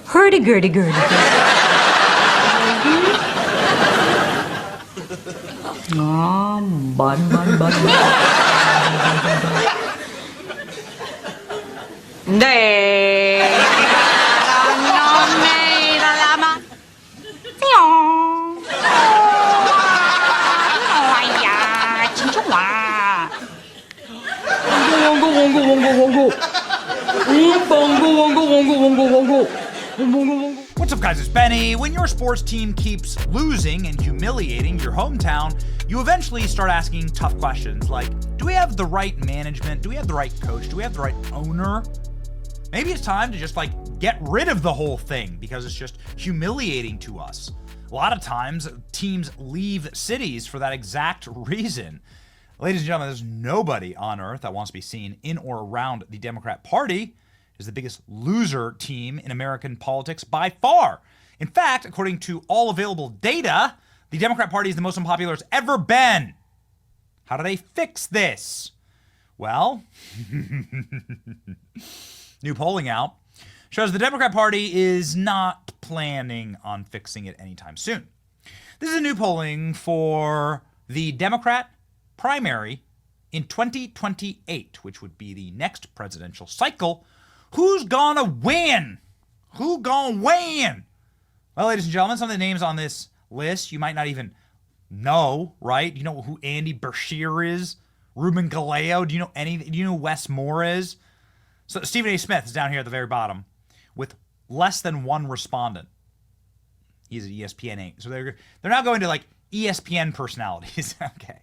Hurdy-gurdy-gurdy. Bun. What's up, guys? It's Benny. When your sports team keeps losing and humiliating your hometown, you eventually start asking tough questions like, do we have the right management? Do we have the right coach? Do we have the right owner? Maybe it's time to just get rid of the whole thing because it's just humiliating to us. A lot of times, teams leave cities for that exact reason. Ladies and gentlemen, there's nobody on earth that wants to be seen in or around the Democrat Party is the biggest loser team in American politics by far. In fact, according to all available data, the Democrat Party is the most unpopular it's ever been. How do they fix this? Well, new polling out shows the Democrat Party is not planning on fixing it anytime soon. This is a new polling for the Democrat primary in 2028, which would be the next presidential cycle. Who's gonna win? Who gonna win? Well, ladies and gentlemen, some of the names on this list you might not even know, right? Do you know who Andy Beshear is? Ruben Galeo? Do you know anything? Do you know who Wes Moore is? So Stephen A. Smith is down here at the very bottom with less than one respondent. He's at ESPN 8. So they're now going to ESPN personalities. Okay.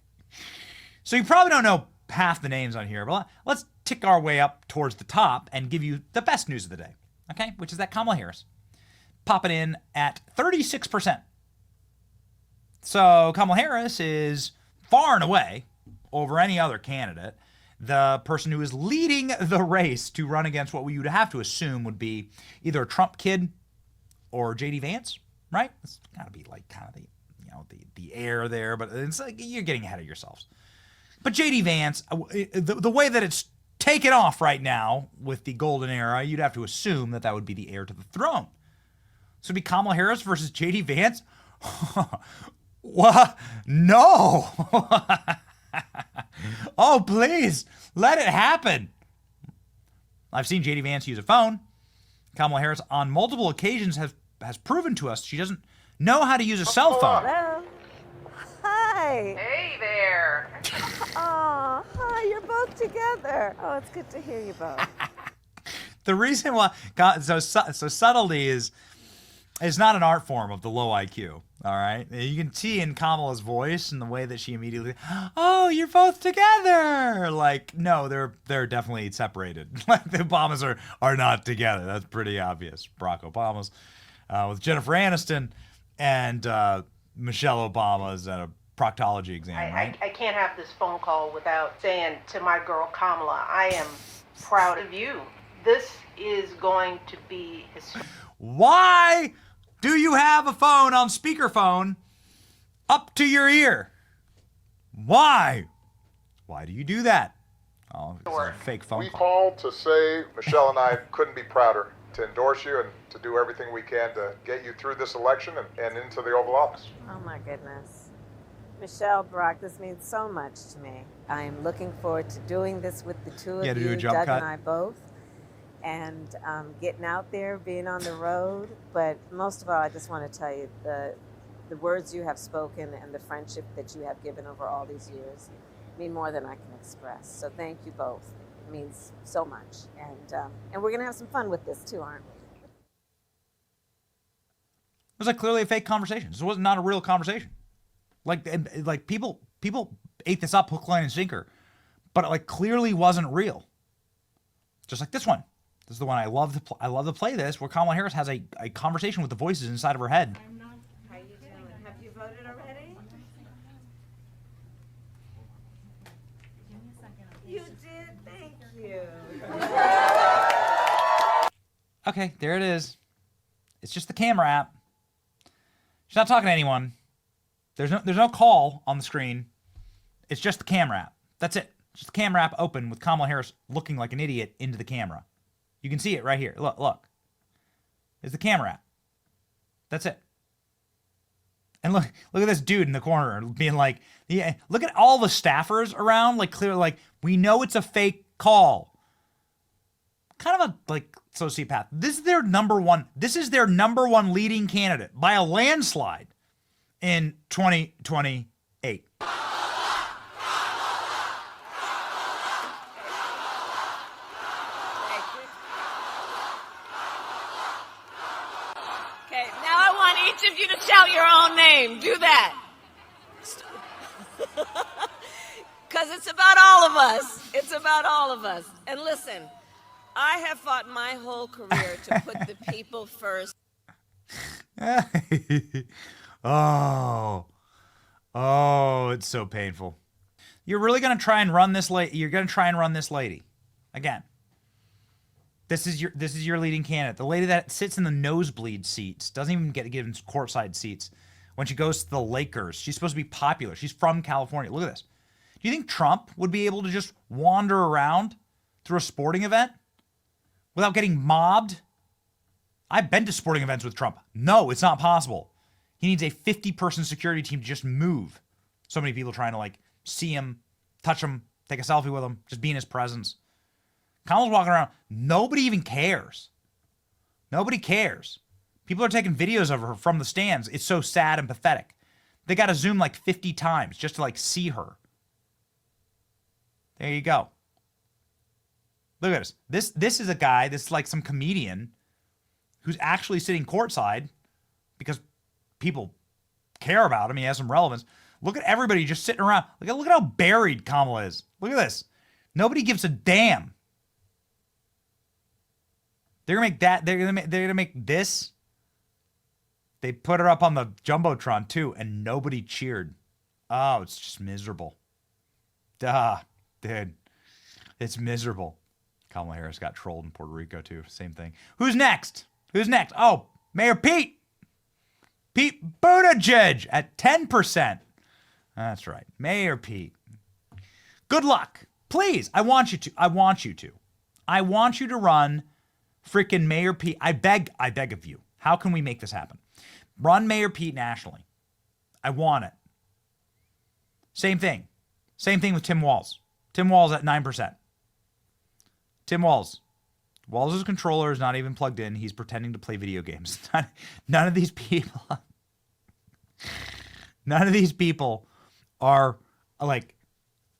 So you probably don't know half the names on here, but let's tick our way up towards the top and give you the best news of the day, okay? Which is that Kamala Harris popping in at 36%. So Kamala Harris is far and away over any other candidate the person who is leading the race to run against what we would have to assume would be either a Trump kid or J.D. Vance, right? It's got to be kind of the air there, but it's you're getting ahead of yourselves. But J.D. Vance, the way that it's taken off right now with the golden era, you'd have to assume that would be the heir to the throne. So it'd be Kamala Harris versus J.D. Vance? What? No. Oh, please, let it happen. I've seen J.D. Vance use a phone. Kamala Harris on multiple occasions has proven to us she doesn't know how to use a cell phone. Hello. Hi. Hey there. Oh, hi, you're both together. Oh, it's good to hear you both. The reason why so subtlety is not an art form of the low IQ. All right, you can see in Kamala's voice and the way that she immediately, oh, you're both together. No, they're definitely separated. The Obamas are not together. That's pretty obvious. Barack Obama's with Jennifer Aniston, and Michelle Obama's at a proctology exam. Right? I can't have this phone call without saying to my girl Kamala, I am proud of you. This is going to be historic. Why do you have a phone on speakerphone up to your ear? Why? Why do you do that? Oh, it's a fake phone call. We called to say Michelle and I couldn't be prouder to endorse you and to do everything we can to get you through this election and into the Oval Office. Oh, my goodness. Michelle, Brock, this means so much to me. I am looking forward to doing this with the two of you, Doug and I both, and getting out there, being on the road. But most of all, I just want to tell you the words you have spoken and the friendship that you have given over all these years mean more than I can express. So thank you both. It means so much. And we're going to have some fun with this too, aren't we? It was clearly a fake conversation. This was not a real conversation. People ate this up hook, line, and sinker, but it clearly wasn't real. Just like this one. This is the one I love to play this, where Kamala Harris has a conversation with the voices inside of her head. I'm not. How you doing? Have you voted already? Give me a second. You did. Thank you. Okay, there it is. It's just the camera app. She's not talking to anyone. There's no call on the screen. It's just the camera app. That's it. Just the camera app open with Kamala Harris looking like an idiot into the camera. You can see it right here. Look. It's the camera app. That's it. And look at this dude in the corner being like, yeah, look at all the staffers around, like clearly like, we know it's a fake call. Kind of a like sociopath. This is their number one leading candidate by a landslide in 2028. Okay, now I want each of you to shout your own name. Do that. Because it's about all of us. It's about all of us. And listen, I have fought my whole career to put the people first. Oh, it's so painful. You're really going to try and run this lady. You're going to try and run this lady. Again, this is your leading candidate. The lady that sits in the nosebleed seats, doesn't even get given courtside seats. When she goes to the Lakers, she's supposed to be popular. She's from California. Look at this. Do you think Trump would be able to just wander around through a sporting event without getting mobbed? I've been to sporting events with Trump. No, it's not possible. He needs a 50-person security team to just move. So many people trying to like see him, touch him, take a selfie with him, just be in his presence. Kamala's walking around. Nobody even cares. Nobody cares. People are taking videos of her from the stands. It's so sad and pathetic. They got to zoom like 50 times just to like see her. There you go. Look at this. This is a guy that's like some comedian who's actually sitting courtside because people care about him. He has some relevance. Look at everybody just sitting around. Look at how buried Kamala is. Look at this. Nobody gives a damn. They're gonna make that. They're gonna make this. They put her up on the jumbotron too, and nobody cheered. Oh, it's just miserable. Duh, dude, it's miserable. Kamala Harris got trolled in Puerto Rico too. Same thing. Who's next? Who's next? Oh, Mayor Pete. Pete Buttigieg at 10%. That's right, Mayor Pete. Good luck, please. I want you to run freaking Mayor Pete. I beg of you. How can we make this happen? Run Mayor Pete nationally. I want it. Same thing with Tim Walz. Tim Walz at 9%. Tim Walz. Walz's controller is not even plugged in. He's pretending to play video games. None of these people are like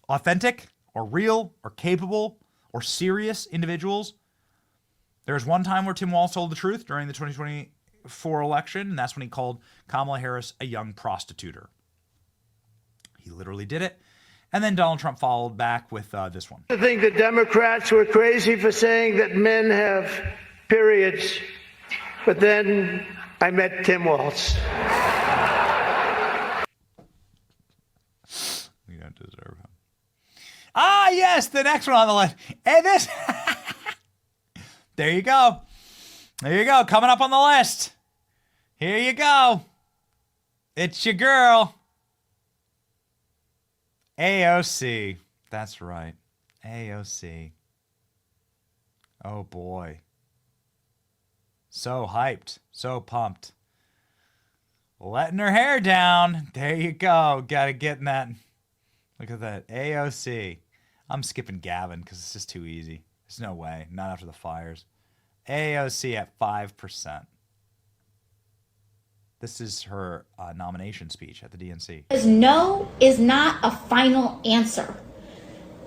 authentic or real or capable or serious individuals. There was one time where Tim Walz told the truth during the 2024 election, and that's when he called Kamala Harris a young prostituter. He literally did it. And then Donald Trump followed back with this one. I think the Democrats were crazy for saying that men have periods, but then I met Tim Walz. We don't deserve him. Ah, yes, the next one on the list. And this... There you go. There you go. Coming up on the list. Here you go. It's your girl. AOC. That's right. AOC. Oh boy. So hyped. So pumped. Letting her hair down. There you go. Gotta get in that. Look at that. AOC. I'm skipping Gavin because it's just too easy. There's no way. Not after the fires. AOC at 5%. This is her nomination speech at the DNC. Because no is not a final answer.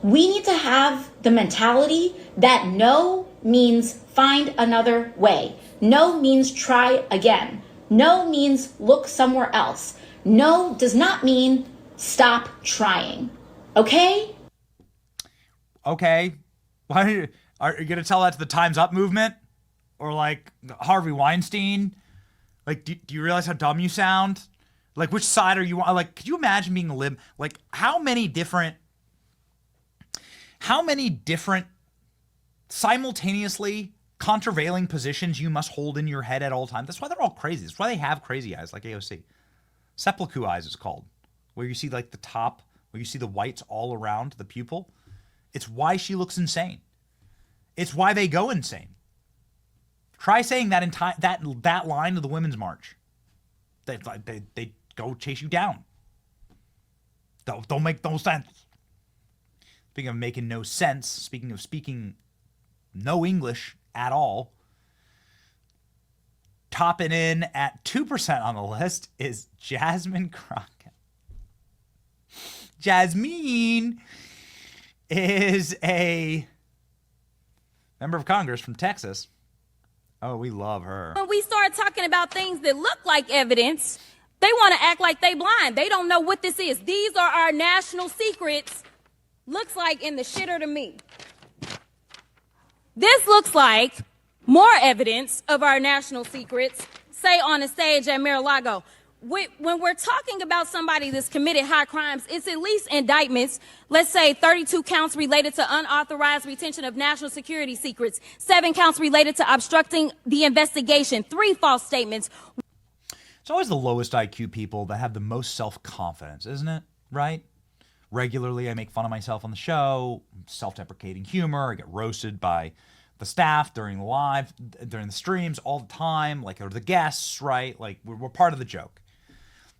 We need to have the mentality that no means find another way. No means try again. No means look somewhere else. No does not mean stop trying. Okay? Okay. Are you going to tell that to the Time's Up movement? Or like Harvey Weinstein? Like, do you realize how dumb you sound? Like, which side are you on? Like, could you imagine being a lib? Like, how many different simultaneously contravailing positions you must hold in your head at all times? That's why they're all crazy. That's why they have crazy eyes like AOC. Seppuku eyes, it's called. where you see like the top, where you see the whites all around the pupil. It's why she looks insane. It's why they go insane. Try saying that that line of the Women's March. They go chase you down. Don't make no sense. Speaking of making no sense, speaking of speaking no English at all, topping in at 2% on the list is Jasmine Crockett. Jasmine is a member of Congress from Texas. Oh, we love her. When we start talking about things that look like evidence, they want to act like they blind. They don't know what this is. These are our national secrets. Looks like in the shitter to me. This looks like more evidence of our national secrets, say on a stage at Mar-a-Lago. When we're talking about somebody that's committed high crimes, it's at least indictments. Let's say 32 counts related to unauthorized retention of national security secrets, 7 counts related to obstructing the investigation, 3 false statements. It's always the lowest IQ people that have the most self-confidence, isn't it? Right? Regularly, I make fun of myself on the show, self-deprecating humor. I get roasted by the staff during the streams all the time, like, or the guests, right? Like, we're part of the joke.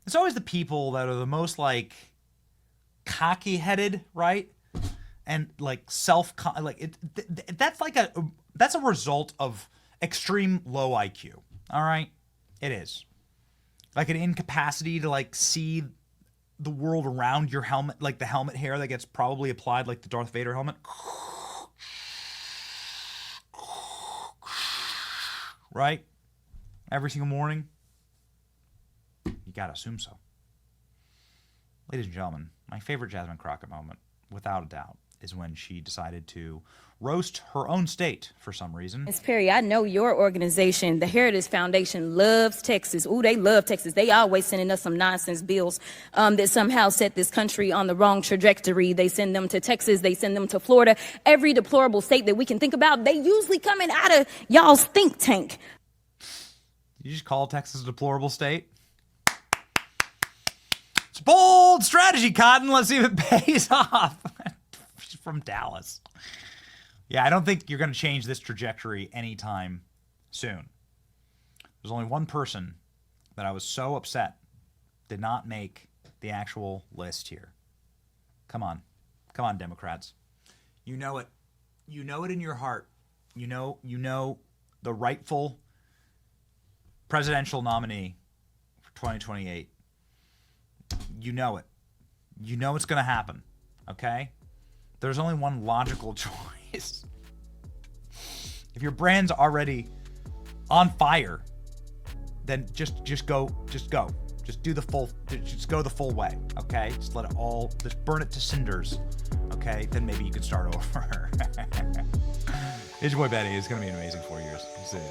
It's always the people that are the most, like, cocky-headed, right? And, like, that's a result of extreme low IQ, all right? It is. Like an incapacity to, like, see the world around your helmet, like the helmet hair that gets probably applied like the Darth Vader helmet. Right? Every single morning. You gotta assume so. Ladies and gentlemen, my favorite Jasmine Crockett moment, without a doubt, is when she decided to roast her own state for some reason. Ms. Perry, I know your organization, the Heritage Foundation, loves Texas. Ooh, they love Texas. They always sending us some nonsense bills that somehow set this country on the wrong trajectory. They send them to Texas. They send them to Florida. Every deplorable state that we can think about, they usually coming out of y'all's think tank. You just call Texas a deplorable state? It's a bold strategy, Cotton. Let's see if it pays off. She's from Dallas. Yeah, I don't think you're going to change this trajectory anytime soon. There's only one person that I was so upset did not make the actual list here. Come on. Come on, Democrats. You know it. You know it in your heart. You know the rightful presidential nominee for 2028. You know it. You know it's going to happen. Okay? There's only one logical choice. If your brand's already on fire, then just go. Just go the full way, okay? Just let it all, just burn it to cinders, okay? Then maybe you could start over. It's your boy Betty. It's going to be an amazing 4 years. See ya.